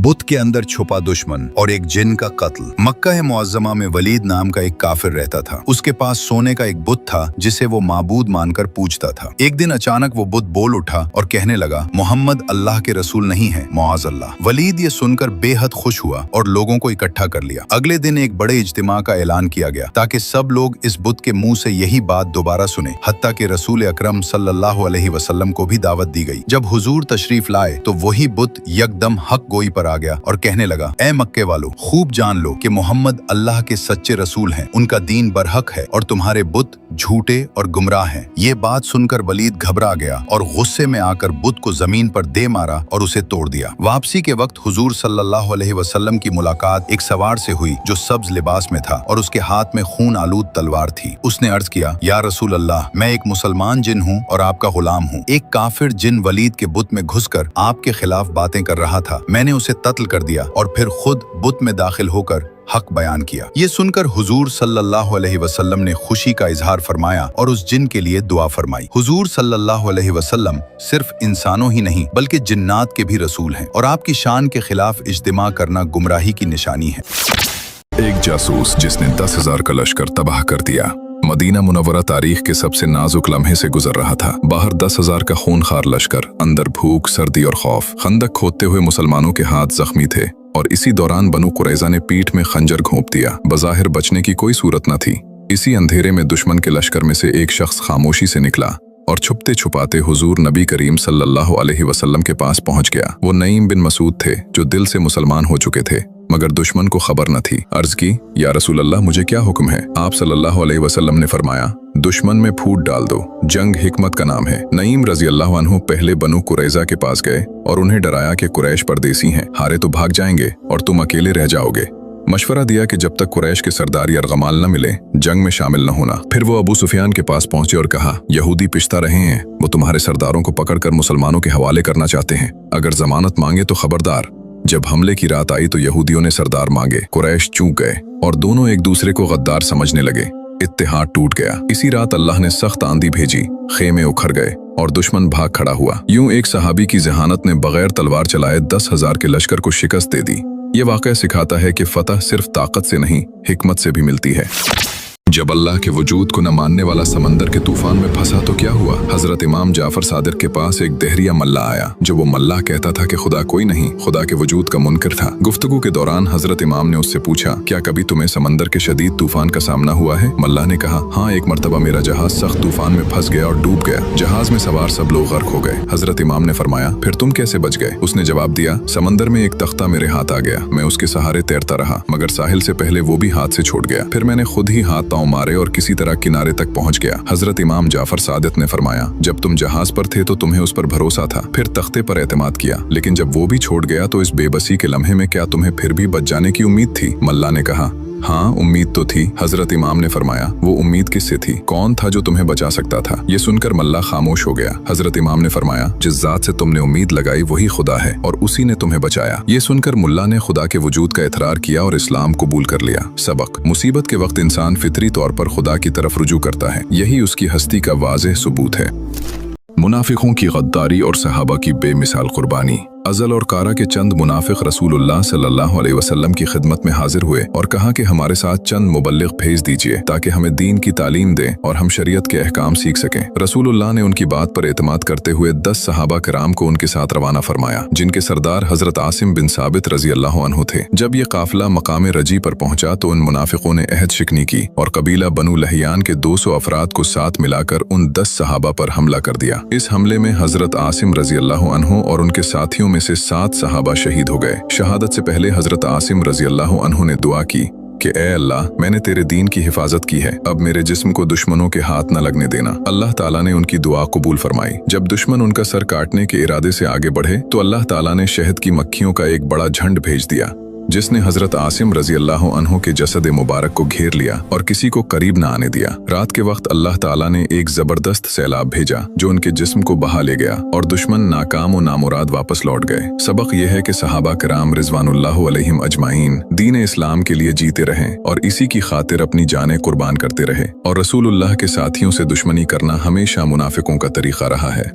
बुत के अंदर छुपा दुश्मन और एक जिन का कत्ल। मक्का मुअज़्ज़मा में वलीद नाम का एक काफिर रहता था। उसके पास सोने का एक बुत था जिसे वो माबूद मानकर पूजता था। एक दिन अचानक वो बुत बोल उठा और कहने लगा, मोहम्मद अल्लाह के रसूल नहीं है, मौअज़ल्लाह। वलीद ये सुनकर बेहद खुश हुआ और लोगों को इकट्ठा कर लिया। अगले दिन एक बड़े इज्तिमा का ऐलान किया गया ताकि सब लोग इस बुत के मुंह से यही बात दोबारा सुने। हत्ता कि रसूल अकरम सल्लल्लाहु अलैहि वसल्लम को भी दावत दी गई। जब हुजूर तशरीफ लाए तो वही बुत यकदम हक गोई पर आ गया और कहने लगा, ए मक्के वालों, खूब जान लो कि मोहम्मद अल्लाह के सच्चे रसूल हैं, उनका दीन बरहक है और तुम्हारे बुत झूठे और गुमराह हैं। ये बात सुनकर वलीद घबरा गया और गुस्से में आकर बुत को जमीन पर दे मारा और उसे तोड़ दिया। वापसी के वक्त हुजूर सल्लल्लाहु अलैहि वसल्लम की मुलाकात एक सवार से हुई जो सब्ज लिबास में था और उसके हाथ में खून आलूद तलवार थी। उसने अर्ज किया, या रसूल अल्लाह, मैं एक मुसलमान जिन हूँ और आपका गुलाम हूँ। एक काफिर जिन वलीद के बुत में घुसकर आपके खिलाफ बातें कर रहा था। मैंने उसे कत्ल कर दिया और फिर खुद बुत में दाखिल होकर हक बयान किया। ये सुनकर हुजूर सल्लल्लाहु अलैहि वसल्लम ने खुशी का इजहार फरमाया और उस जिन के लिए दुआ फरमाई। हुजूर सल्लल्लाहु अलैहि वसल्लम सिर्फ इंसानों ही नहीं बल्कि जिन्नात के भी रसूल हैं और आपकी शान के खिलाफ इज्तिमा करना गुमराही की निशानी है। एक जासूस जिसने 10,000 का लश्कर तबाह कर दिया। मदीना मुनव्वरा तारीख के सबसे नाजुक लम्हे से गुजर रहा था। बाहर 10,000 का खूनखार लश्कर, अंदर भूख, सर्दी और खौफ। खंदक खोदते हुए मुसलमानों के हाथ जख्मी थे और इसी दौरान बनु कुरैज़ा ने पीठ में खंजर घोंप दिया। बज़ाहिर बचने की कोई सूरत न थी। इसी अंधेरे में दुश्मन के लश्कर में से एक शख्स खामोशी से निकला और छुपते छुपाते हुजूर नबी करीम सल्लल्लाहु अलैहि वसल्लम के पास पहुंच गया। वो नईम बिन मसूद थे जो दिल से मुसलमान हो चुके थे मगर दुश्मन को खबर न थी। अर्ज की, या रसूल अल्लाह, मुझे क्या हुक्म है? आप सल्लल्लाहु अलैहि वसल्लम ने फरमाया, दुश्मन में फूट डाल दो, जंग हिकमत का नाम है। नईम रजी अल्लाह अन्हु पहले बनु कुरैज़ा के पास गए और उन्हें डराया कि कुरैश परदेसी हैं, हारे तो भाग जाएंगे और तुम अकेले रह जाओगे। मशवरा दिया कि जब तक कुरैश के सरदार यरगमाल न मिले जंग में शामिल न होना। फिर वो अबू सुफियान के पास पहुंचे और कहा, यहूदी पिछता रहे हैं, वो तुम्हारे सरदारों को पकड़कर मुसलमानों के हवाले करना चाहते हैं। अगर जमानत मांगे तो खबरदार। जब हमले की रात आई तो यहूदियों ने सरदार मांगे। कुरैश चूक गए और दोनों एक दूसरे को गद्दार समझने लगे। इत्तेहाद टूट गया। इसी रात अल्लाह ने सख्त आंधी भेजी, खेमे उखड़ गए और दुश्मन भाग खड़ा हुआ। यूं एक सहाबी की जहानत ने बगैर तलवार चलाए 10,000 के लश्कर को शिकस्त दे दी। ये वाक़या सिखाता है कि फतह सिर्फ ताकत से नहीं, हिकमत से भी मिलती है। जब अल्लाह के वजूद को न मानने वाला समंदर के तूफान में फंसा तो क्या हुआ? हजरत इमाम जाफर सादिक के पास एक देहरिया मल्ला आया जो वो मल्ला कहता था कि खुदा कोई नहीं, खुदा के वजूद का मुनकर था। गुफ्तगू के दौरान हजरत इमाम ने उससे पूछा, क्या कभी तुम्हें समंदर के शदीद तूफान का सामना हुआ है? मल्ला ने कहा, हाँ, एक मरतबा मेरा जहाज सख्त तूफान में फंस गया और डूब गया। जहाज में सवार सब लोग गर्क हो गए। हजरत इमाम ने फरमाया, फिर तुम कैसे बच गए? उसने जवाब दिया, समंदर में एक तख्ता मेरे हाथ आ गया, मैं उसके सहारे तैरता रहा मगर साहिल से पहले वो भी हाथ से छूट गया। फिर मैंने खुद ही हाथ पांव मारे और किसी तरह किनारे तक पहुंच गया। हजरत इमाम जाफर सादिक ने फरमाया, जब तुम जहाज पर थे तो तुम्हें उस पर भरोसा था, फिर तख्ते पर एतमाद किया, लेकिन जब वो भी छोड़ गया तो इस बेबसी के लम्हे में क्या तुम्हें फिर भी बच जाने की उम्मीद थी? मल्ला ने कहा, हाँ, उम्मीद तो थी। हजरत इमाम ने फरमाया, वो उम्मीद किससे थी? कौन था जो तुम्हें बचा सकता था? ये सुनकर मल्ला खामोश हो गया। हजरत इमाम ने फरमाया, जिस जात से तुमने उम्मीद लगाई वही खुदा है और उसी ने तुम्हें बचाया। ये सुनकर मुल्ला ने खुदा के वजूद का इतरार किया और इस्लाम कबूल कर लिया। सबक: मुसीबत के वक्त इंसान फितरी तौर पर खुदा की तरफ रुजू करता है, यही उसकी हस्ती का वाज़ेह सबूत है। मुनाफिकों की गद्दारी और सहाबा की बेमिसाल कुर्बानी। अज़ल और कारा के चंद मुनाफिक रसूलुल्लाह सल्लल्लाहु अलैहि वसल्लम की खिदमत में हाजिर हुए और कहा कि हमारे साथ चंद मुबल्लिग भेज दीजिए ताकि हमें दीन की तालीम दें और हम शरीयत के अहकाम सीख सकें। रसूलुल्लाह ने उनकी बात पर एतमाद करते हुए 10 सहाबा किराम को उनके साथ रवाना फरमाया, जिनके सरदार हजरत आसिम बिन साबित रजी अल्लाह अन्हु थे। जब ये काफिला मकाम रजी पर पहुंचा तो उन मुनाफिकों ने अहद शिकनी की और कबीला बनु लहियान के 200 अफराद को साथ मिलाकर उन 10 सहाबा पर हमला कर दिया। इस हमले में हजरत आसिम रजी अल्लाह अन्हु और उनके साथियों में से 7 सहाबा शहीद हो गए। शहादत से पहले हजरत आसिम रजी अल्लाह अन्हु ने दुआ की कि ए अल्लाह, मैंने तेरे दीन की हिफाजत की है, अब मेरे जिस्म को दुश्मनों के हाथ न लगने देना। अल्लाह ताला ने उनकी दुआ कबूल फरमाई। जब दुश्मन उनका सर काटने के इरादे से आगे बढ़े तो अल्लाह ताला ने शहद की मक्खियों का एक बड़ा झंड भेज दिया जिसने हजरत आसिम रजी अल्लाह अन्हु के जसद मुबारक को घेर लिया और किसी को करीब न आने दिया। रात के वक्त अल्लाह ताला ने एक जबरदस्त सैलाब भेजा जो उनके जिस्म को बहा ले गया और दुश्मन नाकाम और नामुराद वापस लौट गए। सबक यह है कि सहाबा किराम रिज़वानुल्लाह अलैहिम अजमाइन दीन इस्लाम के लिए जीते रहें और इसी की खातिर अपनी जानें कुर्बान करते रहे और रसूलुल्लाह के साथियों से दुश्मनी करना हमेशा मुनाफिकों का तरीका रहा है।